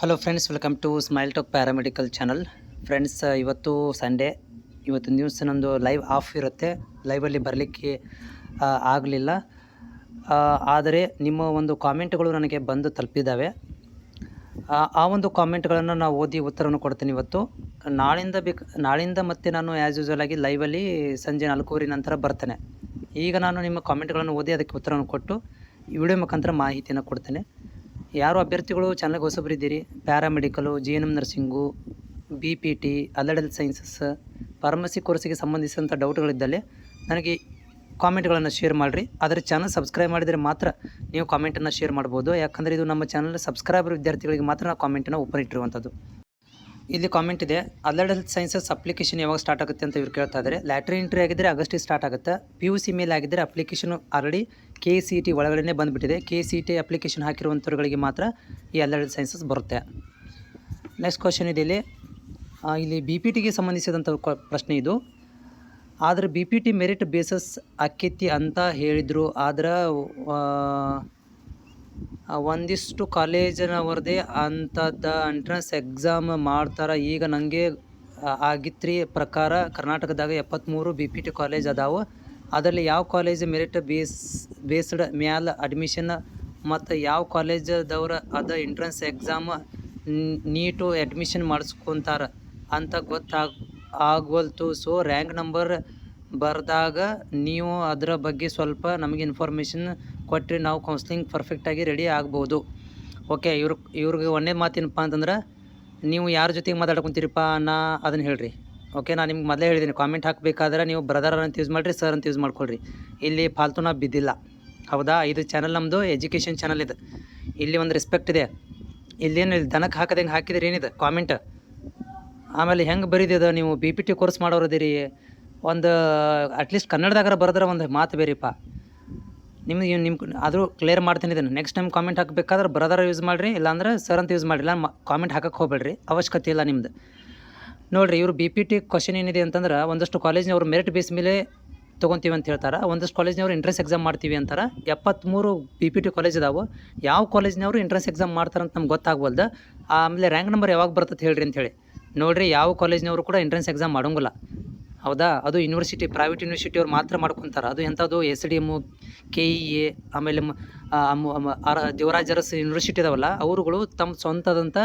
Hello friends, welcome to Smile Talk paramedical channel. Friends, ಇವತ್ತು Sunday. ಇವತ್ತು news ನಂದು live off ಇರುತ್ತೆ. ಲೈವಲ್ಲಿ ಬರಲಿಕ್ಕೆ ಆಗಲಿಲ್ಲ. ಆದರೆ ನಿಮ್ಮ ಒಂದು ಕಾಮೆಂಟ್ಗಳು ನನಗೆ ಬಂದು ತಲುಪಿದ್ದಾವೆ. ಆ ಒಂದು ಕಾಮೆಂಟ್ಗಳನ್ನು ನಾವು ಓದಿ ಉತ್ತರವನ್ನು ಕೊಡ್ತೀನಿ ಇವತ್ತು. ನಾಳಿಂದ ಮತ್ತೆ ನಾನು ಆ್ಯಸ್ ಯೂಸ್ವಲ್ ಆಗಿ ಲೈವಲ್ಲಿ ಸಂಜೆ 4:15 ನಂತರ ಬರ್ತೇನೆ. ಈಗ ನಾನು ನಿಮ್ಮ ಕಾಮೆಂಟ್ಗಳನ್ನು ಓದಿ ಅದಕ್ಕೆ ಉತ್ತರವನ್ನು ಕೊಟ್ಟು ಈ ವಿಡಿಯೋ ಮುಖಾಂತರ ಮಾಹಿತಿಯನ್ನು ಕೊಡ್ತೇನೆ. ಯಾರು ಅಭ್ಯರ್ಥಿಗಳು ಚಾನಲ್ಗೆ ಹೊಸಬರಿದ್ದೀರಿ, paramedical, GNM nursing, BPT, allied health sciences, pharmacy ಕೋರ್ಸಿಗೆ ಸಂಬಂಧಿಸಿದಂಥ ಡೌಟ್ಗಳಿದ್ದಲ್ಲಿ ನನಗೆ ಕಾಮೆಂಟ್ಗಳನ್ನು ಶೇರ್ ಮಾಡಿರಿ. ಆದರೆ ಚಾನಲ್ ಸಬ್ಸ್ಕ್ರೈಬ್ ಮಾಡಿದರೆ ಮಾತ್ರ ನೀವು ಕಾಮೆಂಟನ್ನು ಶೇರ್ ಮಾಡ್ಬೋದು. ಯಾಕಂದರೆ ಇದು ನಮ್ಮ ಚಾನಲ್ ಸಬ್ಸ್ಕ್ರೈಬರ್ ವಿದ್ಯಾರ್ಥಿಗಳಿಗೆ ಮಾತ್ರ ನಾವು ಕಾಮೆಂಟನ್ನು ಓಪನ್ ಇಟ್ಟಿರುವಂಥದ್ದು. ಇಲ್ಲಿ ಕಾಮೆಂಟ್ ಇದೆ, ಅಲೈಡ್ ಹೆಲ್ತ್ ಸೈನ್ಸಸ್ ಅಪ್ಲಿಕೇಶನ್ ಯಾವಾಗ ಸ್ಟಾರ್ಟ್ ಆಗುತ್ತೆ ಅಂತ ಇವ್ರು ಕೇಳ್ತಾ ಇದ್ದಾರೆ. ಲ್ಯಾಟ್ರಿ ಎಂಟ್ರಿ ಆಗಿದ್ದರೆ ಆಗಸ್ಟಿಗೆ ಸ್ಟಾರ್ಟ್ ಆಗುತ್ತೆ. PUC ಮೇಲೆ ಆಗಿದ್ದರೆ ಅಪ್ಲಿಕೇಶನ್ ಆಲ್ರೆಡಿ KCET ಒಳಗಡೆ ಬಂದುಬಿಟ್ಟಿದೆ. KCET ಅಪ್ಲಿಕೇಶನ್ ಹಾಕಿರುವಂಥವ್ರುಗಳಿಗೆ ಮಾತ್ರ ಈ ಅಲೈಡ್ ಹೆಲ್ತ್ ಸೈನ್ಸಸ್ ಬರುತ್ತೆ. ನೆಕ್ಸ್ಟ್ ಕ್ವಶನ್ ಇದೆ ಇಲ್ಲಿ BPTಗೆ ಸಂಬಂಧಿಸಿದಂಥ ಪ್ರಶ್ನೆ ಇದು. ಆದರೆ BPT ಮೆರಿಟ್ ಬೇಸಸ್ ಆಕ್ಕೈತಿ ಅಂತ ಹೇಳಿದರು. ಆದ್ರೆ ಒಂದಿಷ್ಟು ಕಾಲೇಜಿನವ್ರದ್ದೇ ಅಂಥದ್ದು ಎಂಟ್ರೆನ್ಸ್ ಎಕ್ಸಾಮ್ ಮಾಡ್ತಾರೆ. ಈಗ ನನಗೆ ಆಗಿತ್ರಿ ಪ್ರಕಾರ ಕರ್ನಾಟಕದಾಗ 73 BPT ಕಾಲೇಜ್ ಅದಾವೆ. ಅದರಲ್ಲಿ ಯಾವ ಕಾಲೇಜ್ ಮೆರಿಟ್ ಬೇಸ್ಡ್ ಮ್ಯಾಲೆ ಅಡ್ಮಿಷನ್ ಮತ್ತು ಯಾವ ಕಾಲೇಜದವ್ರು ಅದು ಎಂಟ್ರೆನ್ಸ್ ಎಕ್ಸಾಮ್ ನೀಟು ಅಡ್ಮಿಷನ್ ಮಾಡಿಸ್ಕೊತಾರೆ ಅಂತ ಆಗವಲ್ತು. ಸೊ ರ್ಯಾಂಕ್ ನಂಬರ್ ಬರೆದಾಗ ನೀವು ಅದರ ಬಗ್ಗೆ ಸ್ವಲ್ಪ ನಮಗೆ ಇನ್ಫಾರ್ಮೇಷನ್ ಕೊಟ್ಟರೆ ನಾವು ಕೌನ್ಸ್ಲಿಂಗ್ ಪರ್ಫೆಕ್ಟಾಗಿ ರೆಡಿ ಆಗ್ಬೋದು. ಓಕೆ, ಇವ್ರಿಗೆ ಒಂದೇ ಮಾತೇನಪ್ಪ ಅಂತಂದ್ರೆ, ನೀವು ಯಾರ ಜೊತೆಗೆ ಮಾತಾಡ್ಕೊತೀರಪ್ಪ ಅದನ್ನು ಹೇಳ್ರಿ. ಓಕೆ, ನಾನು ನಿಮ್ಗೆ ಮೊದಲೇ ಹೇಳಿದ್ದೀನಿ, ಕಾಮೆಂಟ್ ಹಾಕಬೇಕಾದ್ರೆ ನೀವು ಬ್ರದರ್ ಅಂತ ಯೂಸ್ ಮಾಡಿರಿ, ಸರ್ ಅಂತ ಯೂಸ್ ಮಾಡ್ಕೊಳ್ರಿ. ಇಲ್ಲಿ ಫಾಲ್ತುನ ಬಿದ್ದಿಲ್ಲ, ಹೌದಾ? ಇದು ಚಾನಲ್ ನಮ್ಮದು ಎಜುಕೇಷನ್ ಚಾನಲ್ ಇದೆ. ಇಲ್ಲಿ ಒಂದು ರೆಸ್ಪೆಕ್ಟ್ ಇದೆ. ಇಲ್ಲೇನು ದನಕ್ಕೆ ಹಾಕದಂಗೆ ಹಾಕಿದ್ರೆ ಏನಿದೆ ಕಾಮೆಂಟ್. ಆಮೇಲೆ ಹೆಂಗೆ ಬರೀದಿದೆ, ನೀವು BPT ಕೋರ್ಸ್ ಮಾಡೋರದಿರಿ, ಒಂದು ಅಟ್ಲೀಸ್ಟ್ ಕನ್ನಡದಾಗಾರ ಬರೆದ್ರೆ ಒಂದು ಮಾತು ಬೇರೆಪ್ಪ. ನಿಮ್ಮ ಆದರೂ ಕ್ಲಿಯರ್ ಮಾಡ್ತೀನಿ ಇದನ್ನು. ನೆಕ್ಸ್ಟ್ ಟೈಮ್ ಕಾಮೆಂಟ್ ಹಾಕಬೇಕಾದ್ರೆ ಬ್ರದರ್ ಯೂಸ್ ಮಾಡಿರಿ, ಇಲ್ಲಾಂದ್ರೆ ಸರ್ ಅಂತ ಯೂಸ್ ಮಾಡಿರಿ. ಕಾಮೆಂಟ್ ಹಾಕಕ್ಕೆ ಹೋಗ್ಬೇಡ್ರಿ, ಅವಶ್ಯಕತೆ ಇಲ್ಲ ನಿಮ್ದು. ನೋಡಿರಿ, ಇವರು BPT ಕ್ವಶನ್ ಏನಿದೆ ಅಂತಂದ್ರೆ, ಒಂದಷ್ಟು ಕಾಲೇಜ್ನವ್ರು ಮೆರಿಟ್ ಬೇಸ್ ಮೇಲೆ ತೊಗೊತೀವಿ ಅಂತ ಹೇಳ್ತಾರೆ. ಒಂದಷ್ಟು ಕಾಲೇಜ್ನವ್ರು ಎಂಟ್ರೆನ್ಸ್ ಎಕ್ಸಾಮ್ ಮಾಡ್ತೀವಿ ಅಂತಾರೆ. 73 BPT ಕಾಲೇಜ್ ಇದಾವೆ. ಯಾವ ಕಾಲೇಜ್ನವರು ಎಂಟ್ರೆನ್ಸ್ ಎಕ್ಸಾಮ್ ಮಾಡ್ತಾರಂತ ನಮ್ಗೆ ಗೊತ್ತಾಗ್ವಲ್ದು. ಆಮೇಲೆ ರ್ಯಾಂಕ್ ನಂಬರ್ ಯಾವಾಗ ಬರ್ತದೆ ಹೇಳ್ರಿ ಅಂಥೇಳಿ. ನೋಡಿರಿ, ಯಾವ ಕಾಲೇಜ್ನವರು ಕೂಡ ಎಂಟ್ರೆನ್ಸ್ ಎಕ್ಸಾಮ್ ಮಾಡೋಂಗಿಲ್ಲ, ಹೌದಾ? ಅದು ಯೂನಿವರ್ಸಿಟಿ, ಪ್ರೈವೇಟ್ ಯೂನಿವರ್ಸಿಟಿ ಅವ್ರು ಮಾತ್ರ ಮಾಡ್ಕೊತಾರೆ. ಅದು ಎಂಥದ್ದು SDM, KEA, ಆಮೇಲೆ ದೇವರಾಜ ಅರಸ್ ಯೂನಿವರ್ಸಿಟಿ ಇದಾವಲ್ಲ, ಅವರುಗಳು ತಮ್ಮ ಸ್ವಂತದಂಥ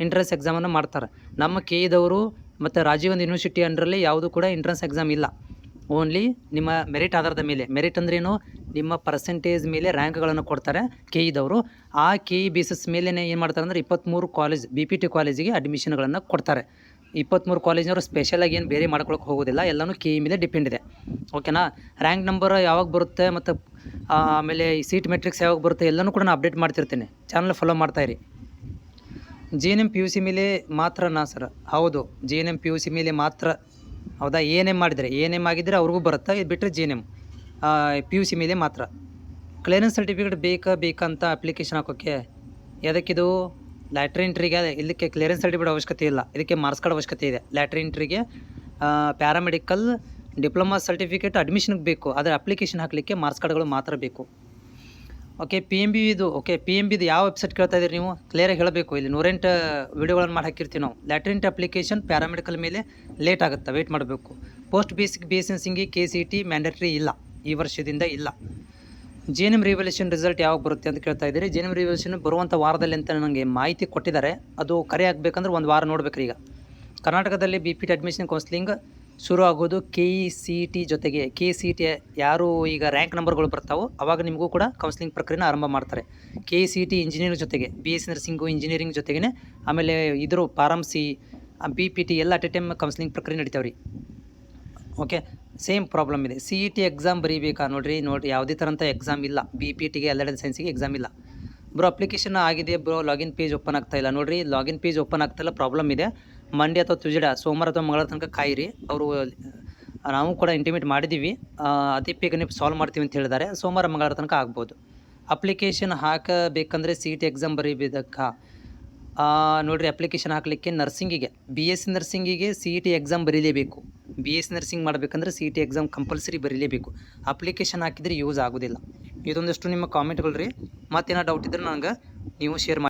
ಎಂಟ್ರೆನ್ಸ್ ಎಕ್ಸಾಮನ್ನು ಮಾಡ್ತಾರೆ. ನಮ್ಮ KEದವರು ಮತ್ತು ರಾಜೀವ್ ಗಾಂಧಿ ಯೂನಿವರ್ಸಿಟಿ ಅಂಡರಲ್ಲಿ ಯಾವುದೂ ಕೂಡ ಎಂಟ್ರೆನ್ಸ್ ಎಕ್ಸಾಮ್ ಇಲ್ಲ. ಓನ್ಲಿ ನಿಮ್ಮ ಮೆರಿಟ್ ಆಧಾರದ ಮೇಲೆ, ಮೆರಿಟ್ ಅಂದ್ರೇನು, ನಿಮ್ಮ ಪರ್ಸೆಂಟೇಜ್ ಮೇಲೆ ರ್ಯಾಂಕ್ಗಳನ್ನು ಕೊಡ್ತಾರೆ KEದವರು. ಆ KE ಬೇಸಿಸ್ ಮೇಲೆ ಏನು ಮಾಡ್ತಾರೆ ಅಂದರೆ 23 ಕಾಲೇಜ್ BPT ಕಾಲೇಜಿಗೆ ಅಡ್ಮಿಷನ್ಗಳನ್ನು ಕೊಡ್ತಾರೆ. 23 ಕಾಲೇಜ್ನವರು ಸ್ಪೆಷಲಾಗಿ ಏನು ಬೇರೆ ಮಾಡ್ಕೊಳಕ್ಕೆ ಹೋಗೋದಿಲ್ಲ, ಎಲ್ಲನೂ KE ಮೇಲೆ ಡಿಪೆಂಡ್ ಇದೆ. ಓಕೆನಾ? ರ್ಯಾಂಕ್ ನಂಬರ್ ಯಾವಾಗ ಬರುತ್ತೆ ಮತ್ತು ಆಮೇಲೆ ಈ ಸೀಟ್ ಮೆಟ್ರಿಕ್ಸ್ ಯಾವಾಗ ಬರುತ್ತೆ ಎಲ್ಲನೂ ಕೂಡ ನಾನು ಅಪ್ಡೇಟ್ ಮಾಡ್ತಿರ್ತೀನಿ. ಚಾನಲ್ ಫಾಲೋ ಮಾಡ್ತಾಯಿರಿ. GNM PUC ಮೇಲೆ ಮಾತ್ರನಾ ಸರ್? ಹೌದು, GNM PUC ಮೇಲೆ ಮಾತ್ರ, ಹೌದಾ? ANM ಮಾಡಿದರೆ, ANM ಆಗಿದ್ದರೆ ಅವ್ರಿಗೂ ಬರುತ್ತೆ. ಇದು ಬಿಟ್ಟರೆ GNM PUC ಮೇಲೆ ಮಾತ್ರ. ಕ್ಲಿಯರೆನ್ಸ್ ಸರ್ಟಿಫಿಕೇಟ್ ಬೇಕಂತ ಅಪ್ಲಿಕೇಶನ್ ಹಾಕೋಕ್ಕೆ. ಯಾವುದಕ್ಕಿದು? ಲ್ಯಾಟ್ರಿ ಎಂಟ್ರಿಗೆ ಇದಕ್ಕೆ ಕ್ಲಿಯರೆನ್ಸ್ ಸರ್ಟಿಫಿಕೇಟ್ ಅವಶ್ಯಕತೆ ಇಲ್ಲ, ಇದಕ್ಕೆ ಮಾರ್ಕ್ಸ್ ಕಾರ್ಡ್ ಅವಶ್ಯಕತೆ ಇದೆ. ಲ್ಯಾಟ್ರಿ ಎಂಟ್ರಿಗೆ ಪ್ಯಾರಾಮೆಡಿಕಲ್ ಡಿಪ್ಲೊಮಾ ಸರ್ಟಿಫಿಕೇಟ್ ಅಡ್ಮಿಷನ್ಗೆ ಬೇಕು, ಆದರೆ ಅಪ್ಲಿಕೇಶನ್ ಹಾಕಲಿಕ್ಕೆ ಮಾರ್ಕ್ಸ್ ಕಾರ್ಡ್ಗಳು ಮಾತ್ರ ಬೇಕು. ಓಕೆ, PMB ಇದು. ಓಕೆ, PMBದು ಯಾವ ವೆಬ್ಸೈಟ್ ಕೇಳ್ತಾ ಇದ್ದೀರಿ ನೀವು? ಕ್ಲಿಯರಾಗಿ ಹೇಳಬೇಕು. ಇಲ್ಲಿ 108 ವೀಡಿಯೋಗಳನ್ನು ಮಾಡಿ ಹಾಕಿರ್ತೀವಿ ನಾವು. ಲ್ಯಾಟ್ರಿ ಎಂಟ್ರಿ ಅಪ್ಲಿಕೇಶನ್ ಪ್ಯಾರಾಮೆಡಿಕಲ್ ಮೇಲೆ ಲೇಟ್ ಆಗುತ್ತೆ, ವೆಯ್ಟ್ ಮಾಡಬೇಕು. ಪೋಸ್ಟ್ ಬೇಸಿಕ್ BSNCಗೆ KCET ಮ್ಯಾಂಡೇಟ್ರಿ ಇಲ್ಲ, ಈ ವರ್ಷದಿಂದ ಇಲ್ಲ. GNM ರಿವಲ್ಯೂಷನ್ ರಿಸಲ್ಟ್ ಯಾವಾಗ ಬರುತ್ತೆ ಅಂತ ಕೇಳ್ತಾ ಇದ್ದೀರಿ. GNM ರಿವಲ್ಯೂಷನ್ ಬರುವಂಥ ವಾರದಲ್ಲಿ ಅಂತ ನನಗೆ ಮಾಹಿತಿ ಕೊಟ್ಟಿದ್ದಾರೆ. ಅದು ಕರೆ ಆಗಬೇಕಂದ್ರೆ ಒಂದು ವಾರ ನೋಡ್ಬೇಕ್ರಿ. ಈಗ ಕರ್ನಾಟಕದಲ್ಲಿ BPT ಅಡ್ಮಿಷನ್ ಕೌನ್ಸ್ಲಿಂಗ್ ಶುರು ಆಗೋದು KCET ಜೊತೆಗೆ. KCET ಯಾರು ಈಗ ರ್ಯಾಂಕ್ ನಂಬರ್ಗಳು ಬರ್ತಾವೋ ಅವಾಗ ನಿಮಗೂ ಕೂಡ ಕೌನ್ಸ್ಲಿಂಗ್ ಪ್ರಕ್ರಿಯೆನ ಆರಂಭ ಮಾಡ್ತಾರೆ. KCET ಇಂಜಿನಿಯರಿಂಗ್ ಜೊತೆಗೆ, BS ನರ್ಸಿಂಗು ಇಂಜಿನಿಯರಿಂಗ್ ಜೊತೆಗೇ, ಆಮೇಲೆ ಇದ್ರ ಫಾರ್ಮಸಿ, BPT ಎಲ್ಲ ಅಟ್ ಎ ಟೈಮ್ ಕೌನ್ಸ್ಲಿಂಗ್ ಪ್ರಕ್ರಿಯೆ ನಡೀತಾವೆ ರೀ. ಓಕೆ, ಸೇಮ್ ಪ್ರಾಬ್ಲಮ್ ಇದೆ. CET ಎಕ್ಸಾಮ್ ಬರೀಬೇಕಾ? ನೋಡಿರಿ, ಯಾವುದೇ ಥರಂಥ ಎಕ್ಸಾಮ್ ಇಲ್ಲ BPTಗೆ, ಅಲೈಡ್ ಸೈನ್ಸಿಗೆ ಎಕ್ಸಾಮ್ ಇಲ್ಲ. ಬ್ರೋ ಅಪ್ಲಿಕೇಶನ್ ಆಗಿದೆ ಬ್ರೋ, ಲಾಗಿನ್ ಪೇಜ್ ಓಪನ್ ಆಗ್ತಾಯಿಲ್ಲ. ನೋಡಿರಿ, ಲಾಗಿನ್ ಪೇಜ್ ಓಪನ್ ಆಗ್ತಾಯಿಲ್ಲ, ಪ್ರಾಬ್ಲಮ್ ಇದೆ. ಮಂಡೇ ಅಥವಾ ಟ್ಯೂಸ್ಡೇ, ಸೋಮವಾರ ಅಥವಾ ಮಂಗಳವಾರ ತನಕ ಕಾಯಿರಿ. ಅವರು ನಾವು ಕೂಡ ಇಂಟಿಮೇಟ್ ಮಾಡಿದ್ದೀವಿ, ಅತಿ ಬೇಗ ನೀವು ಸಾಲ್ವ್ ಮಾಡ್ತೀವಿ ಅಂತ ಹೇಳಿದ್ದಾರೆ. ಸೋಮವಾರ ಮಂಗಳವಾರ ತನಕ ಆಗ್ಬೋದು. ಅಪ್ಲಿಕೇಶನ್ ಹಾಕಬೇಕಂದ್ರೆ CET ಎಕ್ಸಾಮ್ ಬರೀಬೇಕಾ? ನೋಡಿರಿ, ಅಪ್ಲಿಕೇಶನ್ ಹಾಕಲಿಕ್ಕೆ ನರ್ಸಿಂಗಿಗೆ, BSc ನರ್ಸಿಂಗಿಗೆ CET ಎಕ್ಸಾಮ್ ಬರೀಲೇಬೇಕು. BSc ನರ್ಸಿಂಗ್ ಮಾಡಬೇಕಂದ್ರೆ CET ಎಕ್ಸಾಮ್ ಕಂಪಲ್ಸರಿ ಬರೀಲೇಬೇಕು. ಅಪ್ಲಿಕೇಶನ್ ಹಾಕಿದರೆ ಯೂಸ್ ಆಗೋದಿಲ್ಲ. ಇದೊಂದಷ್ಟು ನಿಮ್ಮ ಕಾಮೆಂಟ್ಗಳು ರೀ. ಮತ್ತೇನೋ ಡೌಟ್ ಇದ್ದರೆ ನನಗೆ ನೀವು ಶೇರ್ ಮಾಡಿ.